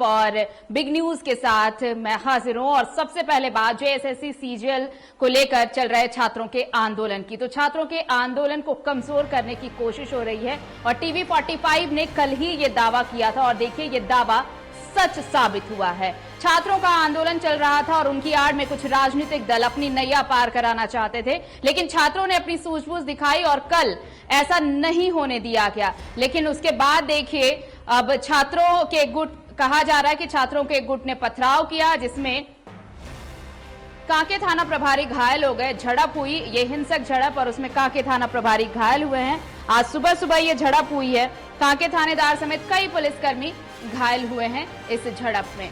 खबर और big news के साथ मैं हाजिर हूं। और सबसे पहले बात जेएसएससी सीजीएल को लेकर चल रहे छात्रों के आंदोलन की। तो छात्रों के आंदोलन को कमजोर करने की कोशिश हो रही है और टीवी 45 ने कल ही ये दावा किया था और देखिए ये दावा सच साबित हुआ है। छात्रों का आंदोलन चल रहा था और उनकी आड़ में कुछ राजनीतिक दल अपनी नैया पार कराना चाहते थे, लेकिन छात्रों ने अपनी सूझबूझ दिखाई और कल ऐसा नहीं होने दिया गया। लेकिन उसके बाद देखिए अब छात्रों के गुट, कहा जा रहा है कि छात्रों के गुट ने पथराव किया जिसमें कांके थाना प्रभारी घायल हो गए। झड़प हुई, ये हिंसक झड़प और उसमें कांके थाना प्रभारी घायल हुए हैं। आज सुबह सुबह ये झड़प हुई है। कांके थानेदार समेत कई पुलिसकर्मी घायल हुए हैं इस झड़प में।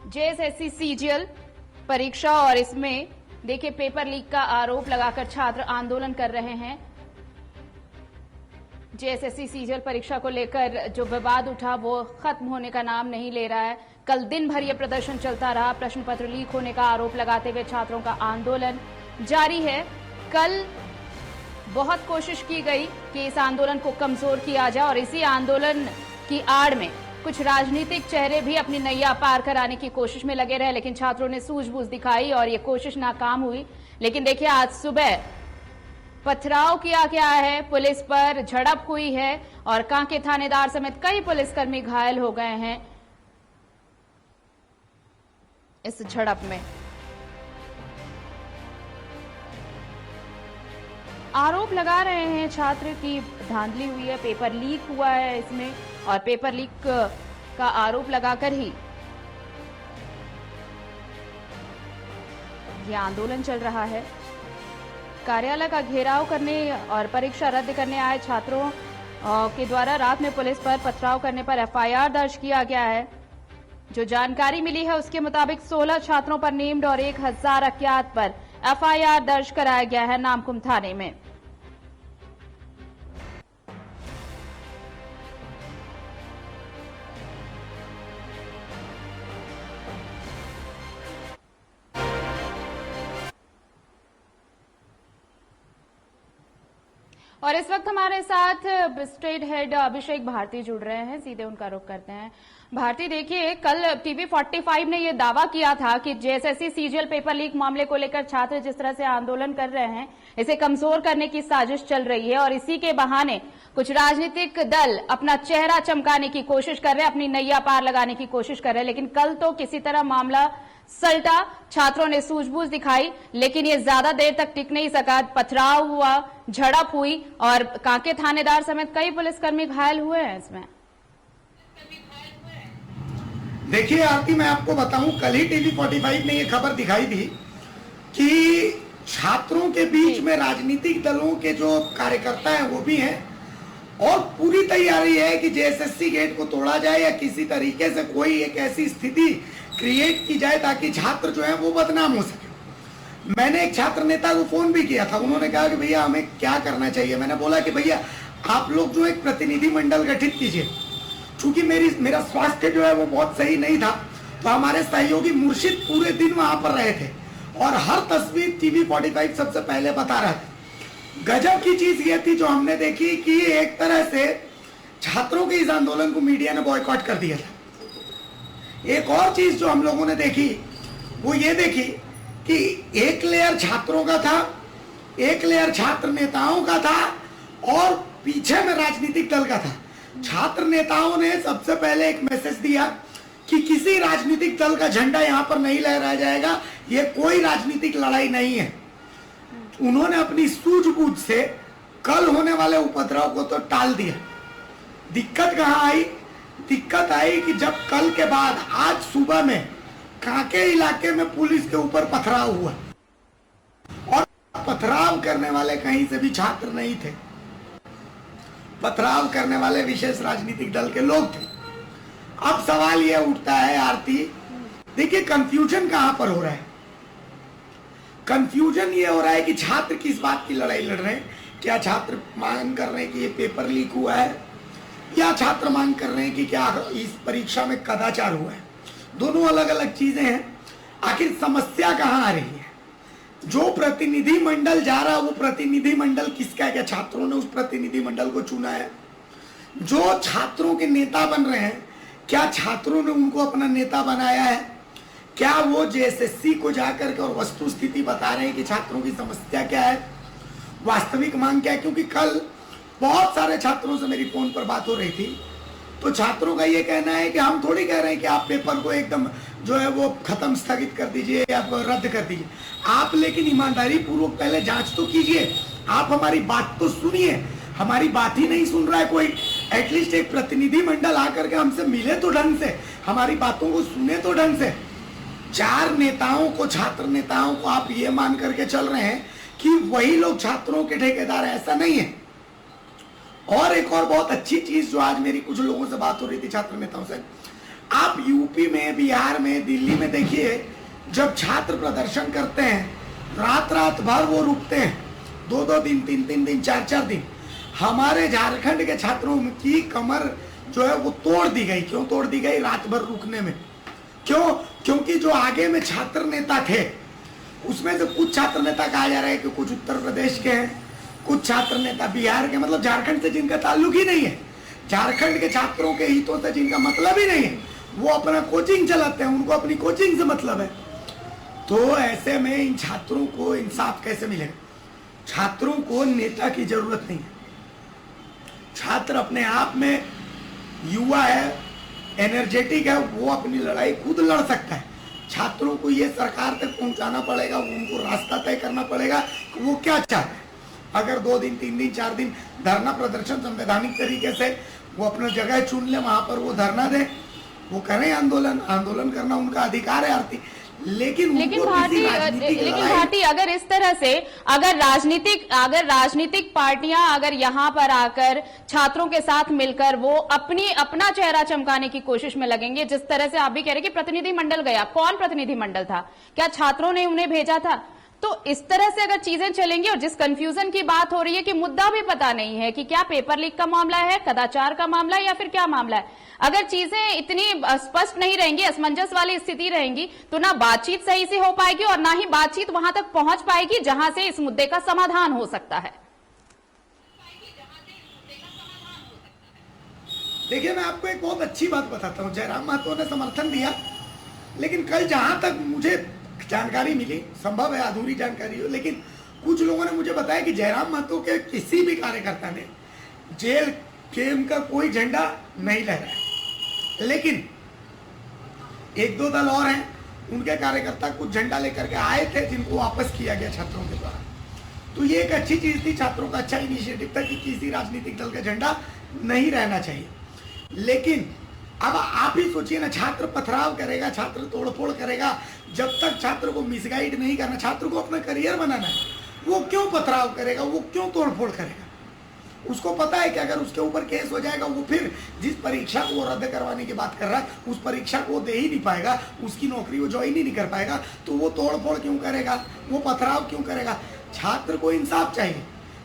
जेएसएससी सीजीएल परीक्षा और इसमें देखिए पेपर लीक का आरोप लगाकर छात्र आंदोलन कर रहे हैं। जेएसएससी सीजीएल परीक्षा को लेकर जो विवाद उठा वो खत्म होने का नाम नहीं ले रहा है। कल दिन भर यह प्रदर्शन चलता रहा। प्रश्न पत्र लीक होने का आरोप लगाते हुए छात्रों का आंदोलन जारी है। कल बहुत कोशिश की गई कि इस आंदोलन को कमजोर किया जाए और इसी आंदोलन की आड़ में कुछ राजनीतिक चेहरे भी अपनी नैया पार कराने की कोशिश में लगे रहे, लेकिन छात्रों ने सूझबूझ दिखाई और ये कोशिश नाकाम हुई। लेकिन देखिए आज सुबह पथराव किया गया है, पुलिस पर झड़प हुई है और कांके थानेदार समेत कई पुलिसकर्मी घायल हो गए हैं इस झड़प में। आरोप लगा रहे हैं छात्र की धांधली हुई है, पेपर लीक हुआ है इसमें और पेपर लीक का आरोप लगाकर ही ये आंदोलन चल रहा है। कार्यालय का घेराव करने और परीक्षा रद्द करने आए छात्रों के द्वारा रात में पुलिस पर पथराव करने पर एफआईआर दर्ज किया गया है। जो जानकारी मिली है उसके मुताबिक 16 छात्रों पर नेम्ड और 1000 अज्ञात पर एफआईआर दर्ज कराया गया है नामकुम थाने में। और इस वक्त हमारे साथ स्टेट हेड अभिषेक भारती जुड़ रहे हैं, सीधे उनका रुख करते हैं। भारती देखिए कल टीवी 45 ने यह दावा किया था कि जेएसएससी सीजीएल पेपर लीक मामले को लेकर छात्र जिस तरह से आंदोलन कर रहे हैं इसे कमजोर करने की साजिश चल रही है और इसी के बहाने कुछ राजनीतिक दल अपना चेहरा चमकाने की कोशिश कर रहे हैं, अपनी नैया पार लगाने की कोशिश कर रहे हैं। लेकिन कल तो किसी तरह मामला सलटा, छात्रों ने सूझबूझ दिखाई, लेकिन ये ज्यादा देर तक टिक नहीं सका। पथराव हुआ, झड़प हुई और कांके थानेदार समेत कई पुलिसकर्मी घायल हुए हैं इसमें। देखिए आरती, मैं आपको बताऊं कल ही टीवी 45 ने ये खबर दिखाई थी कि छात्रों के बीच में राजनीतिक दलों के जो कार्यकर्ता हैं वो भी हैं और पूरी तैयारी है कि जेएसएससी गेट को तोड़ा जाए या किसी तरीके से कोई एक ऐसी स्थिति क्रिएट की जाए ताकि छात्र जो है वो बदनाम हो सके। मैंने एक छात्र नेता को फोन भी किया था, उन्होंने कहा कि भैया हमें क्या करना चाहिए। मैंने बोला कि भैया आप लोग जो एक प्रतिनिधि मंडल गठित कीजिए। चूंकि मेरा स्वास्थ्य जो है वो बहुत सही नहीं था तो हमारे सहयोगी मुर्शिद पूरे दिन वहां पर रहे थे और हर तस्वीर टीवी 45 सबसे पहले बता रहा था। गजब की चीज ये थी जो हमने देखी कि एक तरह से छात्रों के इस आंदोलन को मीडिया ने बॉयकॉट कर दिया था। एक और चीज जो हम लोगों ने देखी वो ये देखी कि एक लेयर छात्रों का था, एक लेयर छात्र नेताओं का था और पीछे में राजनीतिक दल का था। छात्र नेताओं ने सबसे पहले एक मैसेज दिया कि किसी राजनीतिक दल का झंडा यहां पर नहीं लहराया जाएगा, ये कोई राजनीतिक लड़ाई नहीं है। उन्होंने अपनी सूझबूझ से कल होने वाले उपद्रव को तो टाल दिया। दिक्कत कहां आई? दिक्कत आई कि जब कल के बाद आज सुबह में कांके इलाके में पुलिस के ऊपर पथराव हुआ और पथराव करने वाले कहीं से भी छात्र नहीं थे, पथराव करने वाले विशेष राजनीतिक दल के लोग थे। अब सवाल यह उठता है आरती, देखिए कंफ्यूजन कहां पर हो रहा है। कंफ्यूजन ये हो रहा है कि छात्र किस बात की लड़ाई लड़ रहे हैं। क्या छात्र मांग कर रहे हैं कि ये पेपर लीक हुआ है या छात्र मांग कर रहे हैं कि क्या इस परीक्षा में कदाचार हुआ है। दोनों अलग अलग चीजें हैं। आखिर समस्या कहां आ रही है? जो प्रतिनिधि मंडल जा रहा है वो प्रतिनिधि मंडल किसका है? क्या छात्रों ने उस प्रतिनिधि मंडल को चुना है जो छात्रों के नेता बन रहे हैं, क्या छात्रों ने उनको अपना नेता बनाया है? क्या वो जेएसएससी को जाकर के और वस्तु स्थिति बता रहे हैं कि छात्रों की समस्या क्या है, वास्तविक मांग क्या है? क्योंकि कल बहुत सारे छात्रों से मेरी फोन पर बात हो रही थी, तो छात्रों का ये कहना है कि हम थोड़ी कह रहे हैं कि आप पेपर को एकदम जो है वो खत्म, स्थगित कर दीजिए या रद्द कर दीजिए। आप लेकिन ईमानदारी पूर्वक पहले जांच तो कीजिए, आप हमारी बात तो सुनिए। हमारी बात ही नहीं सुन रहा है कोई। एटलीस्ट एक प्रतिनिधि मंडल आकर के हमसे मिले तो ढंग से, हमारी बातों को सुने तो ढंग से। 4 नेताओं को, छात्र नेताओं को आप ये मान करके चल रहे हैं कि वही लोग छात्रों के ठेकेदार हैं, ऐसा नहीं है। और एक और बहुत अच्छी चीज जो आज मेरी कुछ लोगों से बात हो रही थी, छात्र नेताओं से, आप यूपी में, बिहार में, दिल्ली में देखिए, जब छात्र प्रदर्शन करते हैं रात रात भर वो रुकते हैं, 2-2 दिन, 3-3 दिन, 4-4 दिन। हमारे झारखंड के छात्रों की कमर जो है वो तोड़ दी गई। क्यों तोड़ दी गई? रात भर रुकने में। क्यों? क्योंकि जो आगे में छात्र नेता थे, उसमें से कुछ छात्र नेता कहा जा रहा है कि कुछ उत्तर प्रदेश के हैं, कुछ छात्र नेता बिहार के, मतलब झारखंड से जिनका ताल्लुक ही नहीं है, झारखंड के छात्रों के हितों से जिनका मतलब ही नहीं है, वो अपना कोचिंग चलाते हैं, उनको अपनी कोचिंग से मतलब है। तो ऐसे में इन छात्रों को इंसाफ कैसे मिलेगा? छात्रों को नेता की जरूरत नहीं है। छात्र अपने आप में युवा है, एनर्जेटिक है, वो अपनी लड़ाई खुद लड़ सकता है। छात्रों को ये सरकार तक पहुंचाना पड़ेगा, उनको रास्ता तय करना पड़ेगा कि वो क्या चाहते हैं। अगर 2 दिन, 3 दिन, 4 दिन धरना प्रदर्शन संवैधानिक तरीके से वो अपना जगह चुन ले, वहां पर वो धरना दे, वो करें आंदोलन। आंदोलन करना उनका अधिकार है आरती। लेकिन भारती, अगर इस तरह से अगर राजनीतिक पार्टियां अगर यहां पर आकर छात्रों के साथ मिलकर वो अपना चेहरा चमकाने की कोशिश में लगेंगे, जिस तरह से आप भी कह रहे कि प्रतिनिधि मंडल गया, कौन प्रतिनिधि मंडल था? क्या छात्रों ने उन्हें भेजा था? तो इस तरह से अगर चीजें चलेंगी, और जिस कंफ्यूजन की बात हो रही है कि मुद्दा भी पता नहीं है कि क्या पेपर लीक का मामला है, कदाचार का मामला है, या फिर क्या मामला है, अगर चीजें इतनी स्पष्ट नहीं रहेंगी, असमंजस वाली स्थिति रहेंगी, तो ना बातचीत सही से हो पाएगी और ना ही बातचीत वहां तक पहुंच पाएगी जहां से इस मुद्दे का समाधान हो सकता है। देखिए, मैं आपको एक बहुत अच्छी बात बताता हूँ। जयराम महतो ने समर्थन दिया, लेकिन कल जहां तक मुझे जानकारी मिली, संभव है अधूरी जानकारी हो, लेकिन कुछ लोगों ने मुझे बताया कि जयराम महतो के किसी भी कार्यकर्ता ने जेल केम का कोई झंडा नहीं लहराया। लेकिन 1-2 दल और हैं, उनके कार्यकर्ता कुछ झंडा लेकर के आए थे, जिनको वापस किया गया छात्रों के द्वारा। तो ये एक अच्छी चीज थी, छात्रों का अच्छा इनिशिएटिव था कि किसी राजनीतिक दल का झंडा नहीं रहना चाहिए। लेकिन अब आप ही सोचिए ना, छात्र पथराव करेगा, छात्र तोड़फोड़ करेगा, जब तक छात्र को मिसगाइड नहीं करना, छात्र को अपना करियर बनाना है, वो क्यों पथराव करेगा, वो क्यों तोड़फोड़ करेगा? उसको पता है कि अगर उसके ऊपर केस हो जाएगा, वो फिर जिस परीक्षा को वो रद्द करवाने की बात कर रहा है, उस परीक्षा को वो दे ही नहीं पाएगा, उसकी नौकरी वो ज्वाइन ही नहीं कर पाएगा। तो वो तोड़फोड़ क्यों करेगा, वो पथराव क्यों करेगा? छात्र को इंसाफ चाहिए।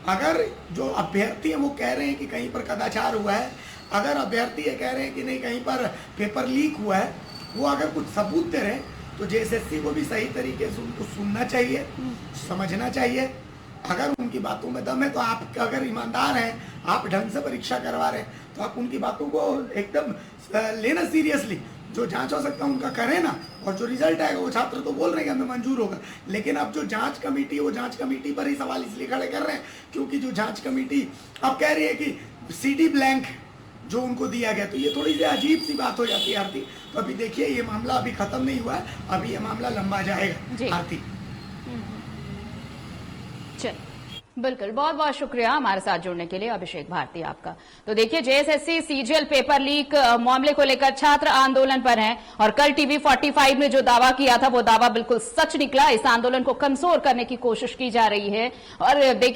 अगर जो अभ्यर्थी है वो कह रहे हैं कि कहीं पर कदाचार हुआ है, अगर अभ्यर्थी ये कह रहे हैं कि नहीं कहीं पर पेपर लीक हुआ है, वो अगर कुछ सबूत दे रहे हैं, तो जेएसएससी को भी सही तरीके से उनको सुनना चाहिए, समझना चाहिए। अगर उनकी बातों में दम है, तो आप अगर ईमानदार हैं, आप ढंग से परीक्षा करवा रहे हैं, तो आप उनकी बातों को एकदम लेना सीरियसली। जो जांच हो सकता है उनका करें ना, और जो रिजल्ट आएगा वो छात्र तो बोल रहे हैं कि हमें मंजूर होगा। लेकिन अब जो जांच कमेटी है, वो जांच कमेटी पर ही सवाल इसलिए खड़े कर रहे हैं क्योंकि जो जांच कमेटी अब कह रही है कि CD ब्लैंक जो उनको दिया गया, तो ये थोड़ी सी अजीब सी बात हो जाती है आरती। तो अभी देखिए, ये मामला अभी खत्म नहीं हुआ है, अभी ये मामला लंबा जाएगा आरती। चल, बिल्कुल, बहुत बहुत शुक्रिया हमारे साथ जुड़ने के लिए अभिषेक भारती आपका। तो देखिए, जेएसएससी सीजीएल पेपर लीक मामले को लेकर छात्र आंदोलन पर हैं, और कल टीवी 45 ने जो दावा किया था वो दावा बिल्कुल सच निकला। इस आंदोलन को कमजोर करने की कोशिश की जा रही है। और देखिए